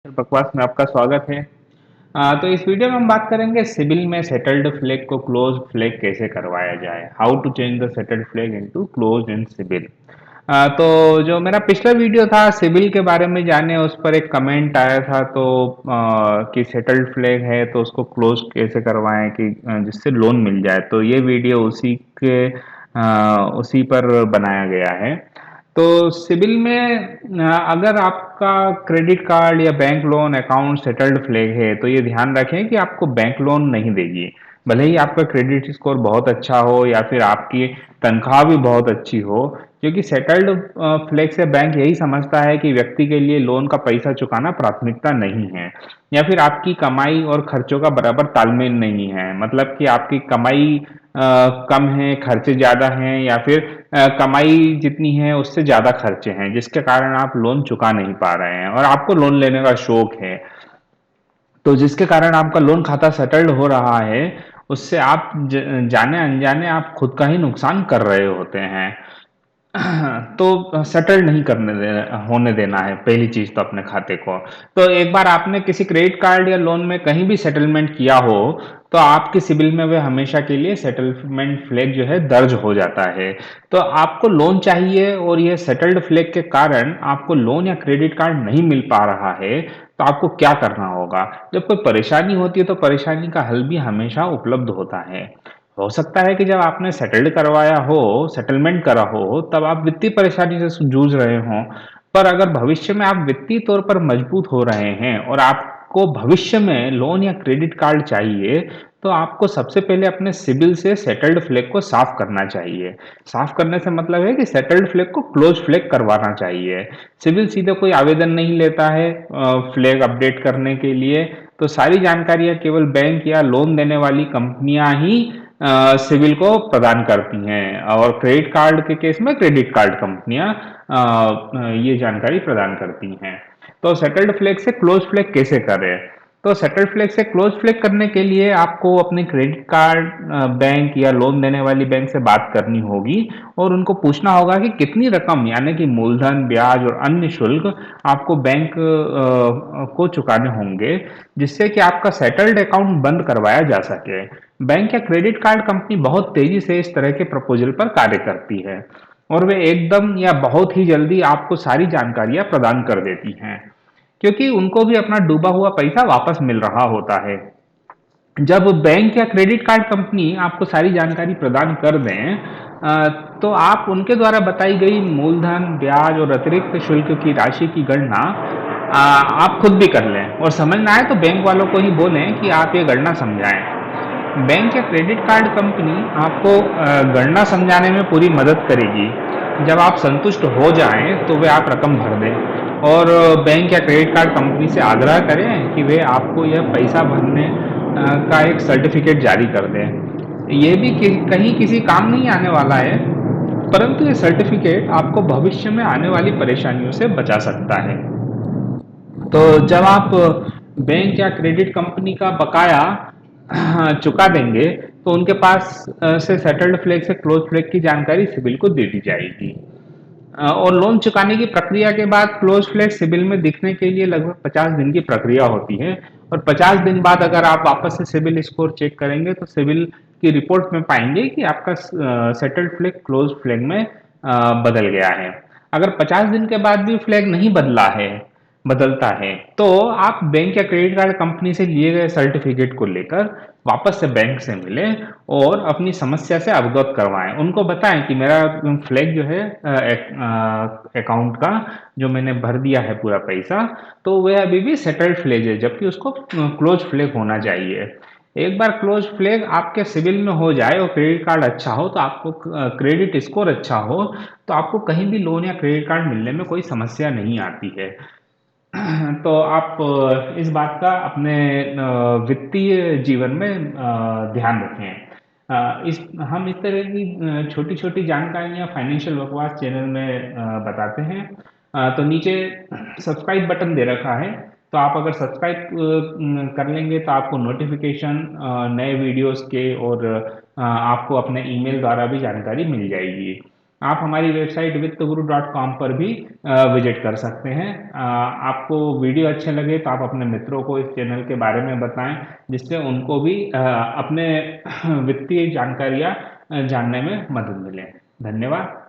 बकवास में आपका स्वागत है। तो इस वीडियो में हम बात करेंगे सिबिल में सेटल्ड फ्लैग को क्लोज फ्लैग कैसे करवाया जाए। How to change the settled flag into close in CIBIL. तो जो मेरा पिछला वीडियो था सिबिल के बारे में जाने, उस पर एक कमेंट आया था कि सेटल्ड फ्लैग है तो उसको क्लोज कैसे करवाएं कि जिससे लोन मिल जाए। तो ये वीडियो उसी पर बनाया गया है। तो सिबिल में अगर आपका क्रेडिट कार्ड या bank loan account settled flag है तो ये ध्यान रखें कि आपको बैंक लोन नहीं देगी। भले ही आपका क्रेडिट स्कोर बहुत अच्छा हो या फिर आपकी तनख्वाह भी बहुत अच्छी हो, क्योंकि सेटल्ड फ्लैग से बैंक यही समझता है कि व्यक्ति के लिए लोन का पैसा चुकाना प्राथमिकता नहीं है, या फिर आपकी कमाई और खर्चों का बराबर तालमेल नहीं है। मतलब कि आपकी कमाई कम है, खर्चे ज़्यादा हैं, या फिर कमाई जितनी है उससे ज़्यादा खर्चे हैं, जिसके कारण आप लोन चुका नहीं पा रहे हैं और आपको लोन लेने का शौक है। तो जिसके कारण आपका लोन खाता सेटल्ड हो रहा है, उससे आप जाने अनजाने आप खुद का ही नुकसान कर रहे होते हैं। तो सेटल नहीं होने देना है पहली चीज तो अपने खाते को। तो एक बार आपने किसी क्रेडिट कार्ड या लोन में कहीं भी सेटलमेंट किया हो तो आपके सिबिल में वह हमेशा के लिए सेटलमेंट फ्लैग जो है दर्ज हो जाता है। तो आपको लोन चाहिए और यह सेटल्ड फ्लैग के कारण आपको लोन या क्रेडिट कार्ड नहीं मिल पा रहा है, तो आपको क्या करना होगा। जब कोई परेशानी होती है तो परेशानी का हल भी हमेशा उपलब्ध होता है। हो सकता है कि जब आपने सेटल्ड करवाया हो, सेटलमेंट करा हो, तब आप वित्तीय परेशानी से जूझ रहे हों। पर अगर भविष्य में आप वित्तीय तौर पर मजबूत हो रहे हैं और आपको भविष्य में लोन या क्रेडिट कार्ड चाहिए, तो आपको सबसे पहले अपने सिबिल से सेटल्ड फ्लैग को साफ करना चाहिए। साफ करने से मतलब है कि सेटल्ड फ्लैग को क्लोज फ्लैग करवाना चाहिए। सिबिल सीधे कोई आवेदन नहीं लेता है फ्लैग अपडेट करने के लिए। तो सारी जानकारियां केवल बैंक या लोन देने वाली कंपनियां ही सिविल को प्रदान करती हैं, और क्रेडिट कार्ड के केस में क्रेडिट कार्ड कंपनियां ये जानकारी प्रदान करती हैं। तो सेटल्ड फ्लैग से क्लोज फ्लैग कैसे करें। तो सेटल्ड फ्लैग से क्लोज फ्लैग करने के लिए आपको अपने क्रेडिट कार्ड बैंक या लोन देने वाली बैंक से बात करनी होगी और उनको पूछना होगा कि कितनी रकम यानी कि मूलधन, ब्याज और अन्य शुल्क आपको बैंक को चुकाने होंगे, जिससे कि आपका सेटल्ड अकाउंट बंद करवाया जा सके। बैंक या क्रेडिट कार्ड कंपनी बहुत तेजी से इस तरह के प्रपोजल पर कार्य करती है और वे एकदम या बहुत ही जल्दी आपको सारी जानकारियां प्रदान कर देती हैं, क्योंकि उनको भी अपना डूबा हुआ पैसा वापस मिल रहा होता है। जब बैंक या क्रेडिट कार्ड कंपनी आपको सारी जानकारी प्रदान कर दें, तो आप उनके द्वारा बताई गई मूलधन, ब्याज और अतिरिक्त शुल्क की राशि की गणना आप खुद भी कर लें, और समझ ना आए तो बैंक वालों को ही बोलें कि आप ये गणना समझाएं। बैंक या क्रेडिट कार्ड कंपनी आपको गणना समझाने में पूरी मदद करेगी। जब आप संतुष्ट हो जाएं तो वे आप रकम भर दें, और बैंक या क्रेडिट कार्ड कंपनी से आग्रह करें कि वे आपको यह पैसा भरने का एक सर्टिफिकेट जारी कर दें। ये भी कहीं किसी काम नहीं आने वाला है, परंतु ये सर्टिफिकेट आपको भविष्य में आने वाली परेशानियों से बचा सकता है। तो जब आप बैंक या क्रेडिट कंपनी का बकाया चुका देंगे, तो उनके पास से सेटल्ड फ्लैग से क्लोज फ्लैग की जानकारी सिबिल को दे दी जाएगी। और लोन चुकाने की प्रक्रिया के बाद क्लोज फ्लैग सिबिल में दिखने के लिए लगभग 50 दिन की प्रक्रिया होती है, और 50 दिन बाद अगर आप वापस से सिबिल स्कोर चेक करेंगे तो सिबिल की रिपोर्ट में पाएंगे कि आपका सेटल्ड फ्लैग क्लोज फ्लैग में बदल गया है। अगर 50 दिन के बाद भी फ्लैग नहीं बदलता है, तो आप बैंक या क्रेडिट कार्ड कंपनी से लिए गए सर्टिफिकेट को लेकर वापस से बैंक से मिलें और अपनी समस्या से अवगत करवाएं। उनको बताएं कि मेरा फ्लैग जो है अकाउंट का, जो मैंने भर दिया है पूरा पैसा, तो वह अभी भी सेटल्ड फ्लैग है, जबकि उसको क्लोज फ्लैग होना चाहिए। एक बार क्लोज फ्लैग आपके सिविल में हो जाए और क्रेडिट कार्ड अच्छा हो, तो आपको क्रेडिट स्कोर अच्छा हो, तो आपको कहीं भी लोन या क्रेडिट कार्ड मिलने में कोई समस्या नहीं आती है। तो आप इस बात का अपने वित्तीय जीवन में ध्यान रखें। इस हम इस तरह की छोटी छोटी जानकारियां फाइनेंशियल बकवास चैनल में बताते हैं। तो नीचे सब्सक्राइब बटन दे रखा है, तो आप अगर सब्सक्राइब कर लेंगे तो आपको नोटिफिकेशन नए वीडियोस के और आपको अपने ईमेल द्वारा भी जानकारी मिल जाएगी। आप हमारी वेबसाइट वित्तगुरु.com पर भी विजिट कर सकते हैं। आपको वीडियो अच्छे लगे तो आप अपने मित्रों को इस चैनल के बारे में बताएं, जिससे उनको भी अपने वित्तीय जानकारियां जानने में मदद मिले। धन्यवाद।